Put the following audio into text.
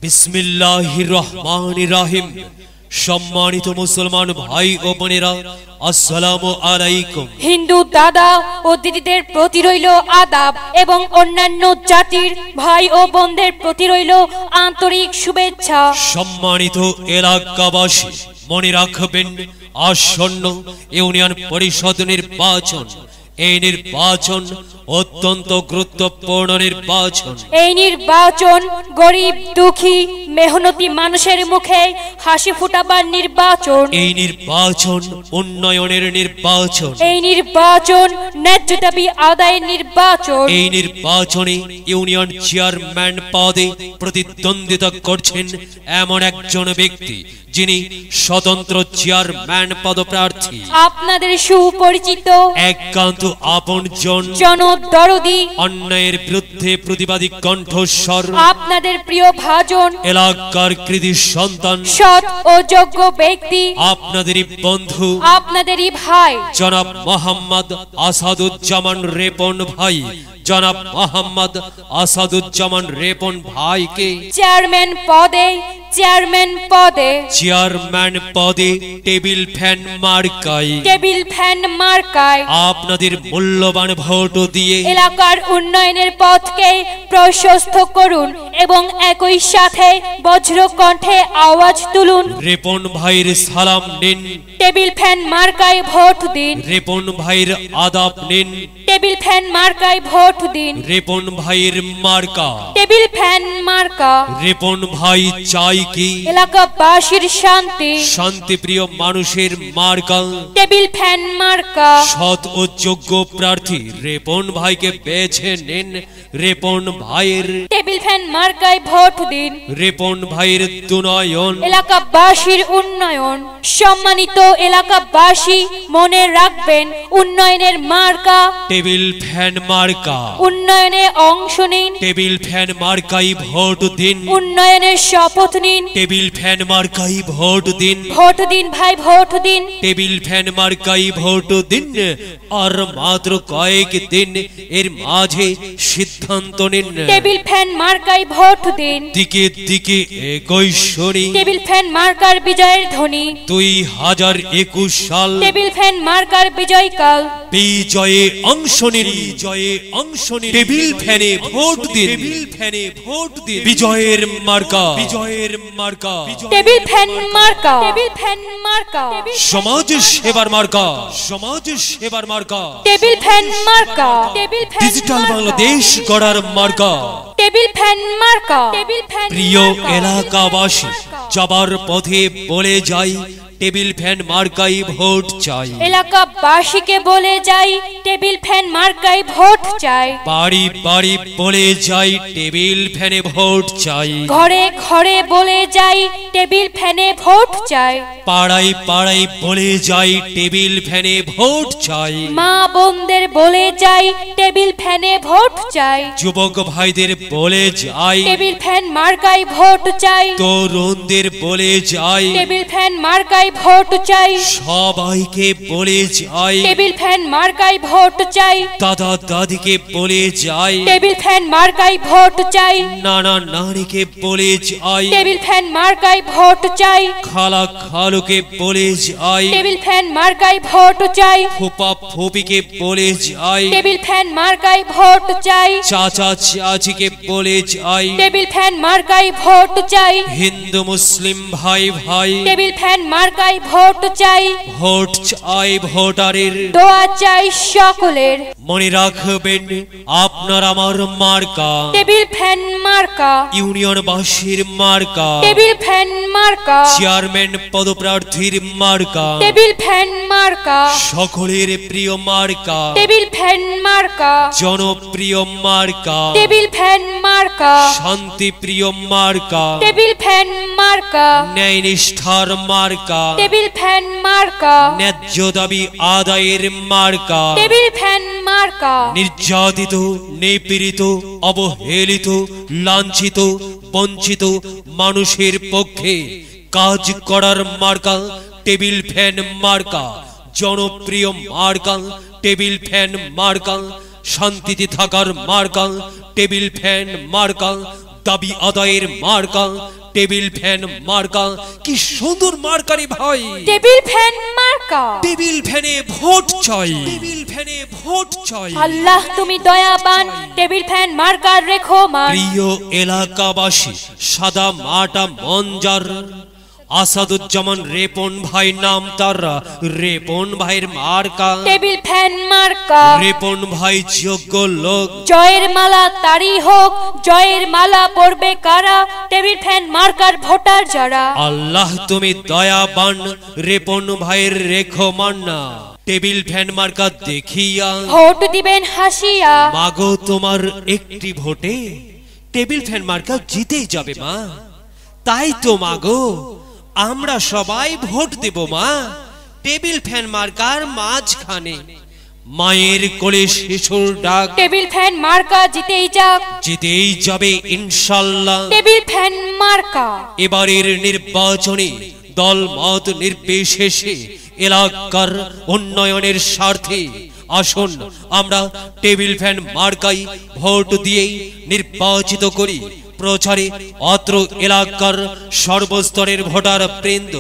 বিসমিল্লাহির রহমানির রহিম। সম্মানিত মুসলমান ভাই ও বোনেরা, আসসালামু আলাইকুম। হিন্দু দাদা ও দিদিদের প্রতি রইল আদাব এবং অন্যান্য জাতির ভাই ও বোনদের প্রতি রইল আন্তরিক শুভেচ্ছা। সম্মানিত এলাকাবাসী, মনে রাখবেন আসন্ন ইউনিয়ন পরিষদ নির্বাচন। এই নির্বাচন অত্যন্ত গুরুত্বপূর্ণ নির্বাচন। এই নির্বাচন গরিব দুঃখী মেহনতি মানুষের মুখে হাসি ফুটাবার নির্বাচন। এই নির্বাচন উন্নয়নের নির্বাচন। এই নির্বাচন ন্যায্য দাবি আদায়ের নির্বাচন। এই নির্বাচনে ইউনিয়ন চেয়ারম্যান পদে প্রতিদ্বন্দ্বিতা করছেন এমন একজন ব্যক্তি যিনি স্বতন্ত্র চেয়ারম্যান পদপ্রার্থী। আপনাদের সুপরিচিত একান্ত আপনজন, জনদরদি, অন্যায়ের বিরুদ্ধে প্রতিবাদী কণ্ঠস্বর, আপনাদের প্রিয় ভাজন, এলাকার কৃতি সন্তান, সৎ ও যোগ্য ব্যক্তি, আপনাদেরই বন্ধু, আপনাদেরই ভাই জনাব মোহাম্মদ আসাদুজ্জামান রেপন ভাই। জনাব মোহাম্মদ আসাদুজ্জামান রেপন ভাইকে চেয়ারম্যান পদে টেবিল ফ্যান মার্কায় আপনাদের মূল্যবান ভোট দিয়ে এলাকার উন্নয়নের পথকে প্রশস্ত করুন এবং একই সাথে বজ্র কণ্ঠে আওয়াজ তুলুন। রেপন ভাইয়ের সালাম নিন, টেবিল ফ্যান মার্কায় ভোট দিন। রেপন ভাইয়ের আদাব নিন, টেবিল ফ্যান মার্কায় ভোট দিন। রেপন ভাইয়ের মার্কা টেবিল ফ্যান মার্কা। রেপন ভাই চাই কি এলাকাবাসীর শান্তি, শান্তিপ্রিয় মানুষের মার্কা টেবিল ফ্যান মার্কা। সৎ ও যোগ্য প্রার্থী রেপন ভাইকে বেছে নিন। রেপন ভাইয়ের টেবিল ফ্যান মার্কায় ভোট দিন। রেপন ভাইয়ের উন্নয়ন, এলাকাবাসীর উন্নয়ন। সম্মানিত এলাকাবাসী, মনে রাখবেন উন্নয়নের মার্কা টেবিল ফ্যান মার্কা। উন্নয়নে অংশ নিন, টেবিল ফ্যান মার্কাই ভোট দিন। উন্নয়নের শপথ নিন, টেবিল ফ্যান মার্কাই ভোট দিন। ভোট দিন ভাই, ভোট দিন। টেবিল ফ্যান মার্কাই ভোট দিন। আর মাত্র কয়েক দিন এর মাঝে সিদ্ধান্ত নিন। টেবিল ফ্যান মার্কাই ভোট দিন। দিকে দিকে একই শুনি টেবিল ফ্যান মার্কার বিজয়ের ধ্বনি। 2021 সাল টেবিল ফ্যান মার্কার বিজয়কাল। বিজয়ে অংশ নিন, টেবিল ফ্যানে ভোট দিন। বিজয়ের মার্কা, টেবিল ফ্যান মার্কা। সমাজ সেবার মার্কা, টেবিল ফ্যান মার্কা। ডিজিটাল বাংলাদেশ গড়ার মার্কা, টেবিল ফ্যান মার্কা। প্রিয় এলাকাবাসী, যাবার পথে বলে যাই টেবিল ফ্যান মার্কাই ভোট চাই। এলাকাবাসীকে বলে যাই টেবিল ফ্যান মার্কাই ভোট চাই। বাড়ি বাড়ি বলে যাই টেবিল ফ্যানে ভোট চাই। ঘরে ঘরে বলে যাই টেবিল ফ্যানে ভোট চাই। পাড়ায় পাড়ায় বলে যাই টেবিল ফ্যানে ভোট চাই। মা বোনদের বলে যাই টেবিল ফ্যানে ভোট চাই। যুবক ভাইদের বলে যাই টেবিল ফ্যান মার্কাই ভোট চাই। তরুণদের বলে যাই টেবিল ফ্যান মার্কাই ভোট চাই। সবাইকে বলে যাই টেবিল ফ্যান মার্কাই ভোট চাই। দাদা দাদিকে বলে যাই টেবিল ফ্যান মার্কাই ভোট চাই। নানা নানিকে বলে যাই টেবিল ফ্যান মার্কাই ভোট চাই। খালা খালুকে বলে যাই টেবিল ফ্যান মার্কাই ভোট চাই। ফুপা ফুপিকে বলে যাই টেবিল ফ্যান মার্কাই ভোট চাই। চাচা চাচিকে বলে যাই টেবিল ফ্যান মার্কাই ভোট চাই। হিন্দু মুসলিম ভাই ভাই টেবিল ফ্যান মার্কাই ভোট চাই। ভোট চাই ভোটারের, দোয়া চাই সকলের। মনে রাখবেন আপনার আমার মার্কা টেবিল ফ্যান মার্কা। ইউনিয়নবাসীর মার্কা, টেবিল ফ্যান মার্কা। চেয়ারম্যান পদপ্রার্থীর মার্কা, টেবিল ফ্যান মার্কা। সকলের প্রিয় মার্কা, টেবিল ফ্যান মার্কা। জনপ্রিয় মার্কা, টেবিল ফ্যান মার্কা। শান্তিপ্রিয় মার্কা, টেবিল ফ্যান মার্কা। ন্যায় নিষ্ঠার মার্কা, টেবিল ফ্যান মার্কা। ন্যায্য দাবি আদায়ের মার্কা, টেবিল ফ্যান মার্কা। নির্যাতিত, নিপীড়িত, অবহেলিত, লাঞ্ছিত, বঞ্চিত মানুষের পক্ষে কাজ করার মার্কা টেবিল ফ্যান মার্কা, জনপ্রিয় মার্কা টেবিল ফ্যান মার্কা, শান্তিতে থাকার মার্কা টেবিল ফ্যান মার্কা, দাবি আদায়ের মার্কা টেবিল ফ্যান মার্কা। কি সুন্দর মার্কারি ভাই, টেবিল ফ্যান মার্কা। টেবিল ফ্যানে ভোট চাই, টেবিল ফ্যানে ভোট চাই। আল্লাহ তুমি দয়াবান, টেবিল ফ্যান মার্কার রেখো মান। প্রিয় এলাকাবাসী, সাদা মাটা মঞ্জার আসাদুজ্জামান রেপন ভাই নাম তার, রেপন ভাইয়ের মার্কা টেবিল ফ্যান মার্কা। রেপন ভাই যোগ্য লোক, জয়ের মালা তারই হোক, জয়ের মালা পড়বে কারা, টেবিল ফ্যান মার্কার ভোটার যারা। আল্লাহ তুমি দয়াবান, রেপন ভাইয়ের রেখো মান্না। টেবিল ফ্যান মার্কা দেখিয়া ভোট দিবেন হাসিয়া। মাগো তোমার একটি ভোটে টেবিল ফ্যান মার্কা জিতেই যাবে মা। তাই তো মাগো আমরা সবাই ভোট দেব মা টেবিল ফ্যান মার্কার মাঝখানে। মায়ের কোলে শিশুর ডাক, টেবিল ফ্যান মার্কা জিতেই যাক, জিতেই যাবে ইনশাল্লাহ টেবিল ফ্যান মার্কা। এবারের নির্বাচনে দল মত নির্বিশেষে এলাকার উন্নয়নের স্বার্থে আসুন আমরা টেবিল ফ্যান মার্কাই ভোট দিয়েই নির্বাচিত করি। প্রচারে অত্র এলাকার সর্বস্তরের ভোটার বৃন্দ।